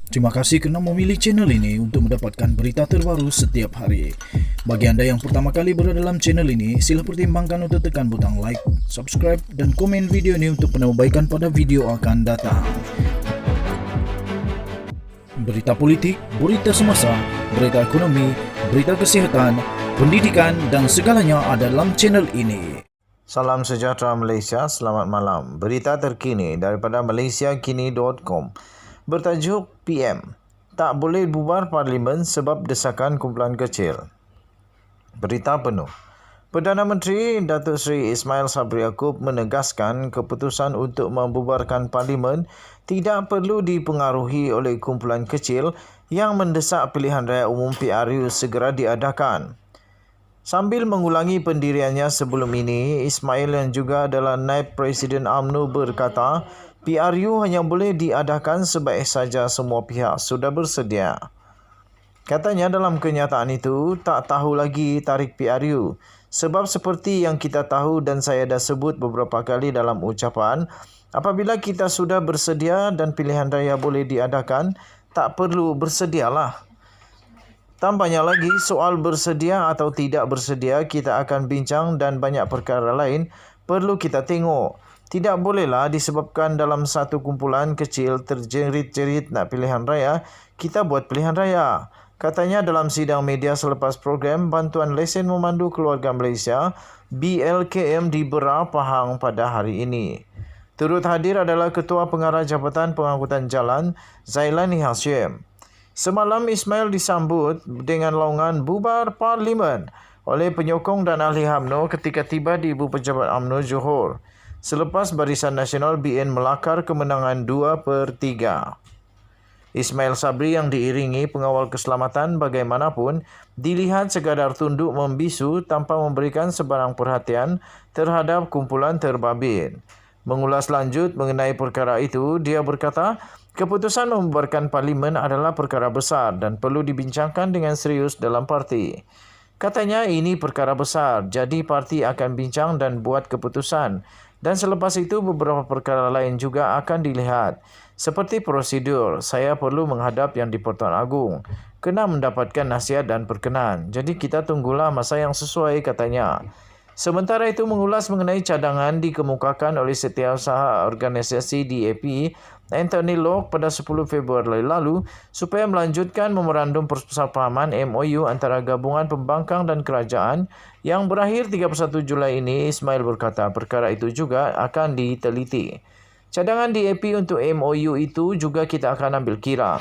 Terima kasih kerana memilih channel ini untuk mendapatkan berita terbaru setiap hari. Bagi anda yang pertama kali berada dalam channel ini, sila pertimbangkan untuk tekan butang like, subscribe dan komen video ini untuk penambahbaikan pada video akan datang. Berita politik, berita semasa, berita ekonomi, berita kesihatan, pendidikan dan segalanya ada dalam channel ini. Salam sejahtera Malaysia, selamat malam. Berita terkini daripada malaysiakini.com. Bertajuk PM, tak boleh bubar parlimen sebab desakan kumpulan kecil. Berita penuh. Perdana Menteri Datuk Seri Ismail Sabri Yaakob menegaskan keputusan untuk membubarkan parlimen tidak perlu dipengaruhi oleh kumpulan kecil yang mendesak pilihan raya umum PRU segera diadakan. Sambil mengulangi pendiriannya sebelum ini, Ismail yang juga adalah Naib Presiden UMNO berkata, PRU hanya boleh diadakan sebaik saja semua pihak sudah bersedia. Katanya dalam kenyataan itu, tak tahu lagi tarikh PRU. Sebab seperti yang kita tahu dan saya dah sebut beberapa kali dalam ucapan, apabila kita sudah bersedia dan pilihan raya boleh diadakan, tak perlu bersedialah. Tambahnya lagi, soal bersedia atau tidak bersedia kita akan bincang dan banyak perkara lain perlu kita tengok. Tidak bolehlah disebabkan dalam satu kumpulan kecil terjerit-jerit nak pilihan raya, kita buat pilihan raya. Katanya dalam sidang media selepas program Bantuan Lesen Memandu Keluarga Malaysia, BLKM di Berar, Pahang pada hari ini. Turut hadir adalah Ketua Pengarah Jabatan Pengangkutan Jalan, Zailani Hashim. Semalam Ismail disambut dengan laungan bubar parlimen oleh penyokong dan ahli UMNO ketika tiba di Ibu Pejabat UMNO Johor. Selepas Barisan Nasional BN melakar kemenangan 2/3. Ismail Sabri yang diiringi pengawal keselamatan bagaimanapun dilihat sekadar tunduk membisu tanpa memberikan sebarang perhatian terhadap kumpulan terbabit. Mengulas lanjut mengenai perkara itu, dia berkata, keputusan membubarkan parlimen adalah perkara besar dan perlu dibincangkan dengan serius dalam parti. Katanya ini perkara besar, jadi parti akan bincang dan buat keputusan. Dan selepas itu beberapa perkara lain juga akan dilihat. Seperti prosedur, saya perlu menghadap yang di-Pertuan Agong. Kena mendapatkan nasihat dan perkenan. Jadi kita tunggulah masa yang sesuai, katanya. Sementara itu mengulas mengenai cadangan dikemukakan oleh Setiausaha Organisasi DAP Anthony Locke pada 10 Februari lalu supaya melanjutkan memorandum persepahaman MOU antara Gabungan Pembangkang dan Kerajaan yang berakhir 31 Julai ini. Ismail berkata perkara itu juga akan diteliti. Cadangan DAP untuk MOU itu juga kita akan ambil kira.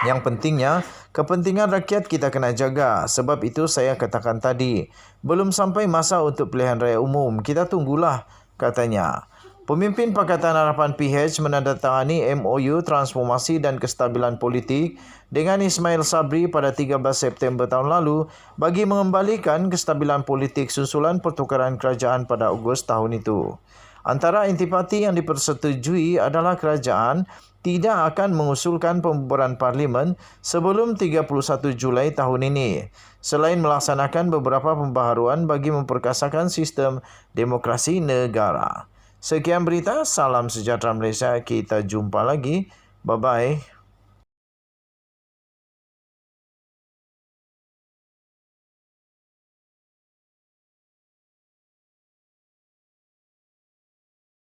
Yang pentingnya, kepentingan rakyat kita kena jaga. Sebab itu saya katakan tadi, belum sampai masa untuk pilihan raya umum. Kita tunggulah, katanya. Pemimpin Pakatan Harapan PH menandatangani MOU Transformasi dan Kestabilan Politik dengan Ismail Sabri pada 13 September tahun lalu bagi mengembalikan kestabilan politik susulan pertukaran kerajaan pada Ogos tahun itu. Antara intipati yang dipersetujui adalah kerajaan tidak akan mengusulkan pembubaran parlimen sebelum 31 Julai tahun ini, selain melaksanakan beberapa pembaharuan bagi memperkasakan sistem demokrasi negara. Sekian berita, salam sejahtera Malaysia, kita jumpa lagi. Bye-bye.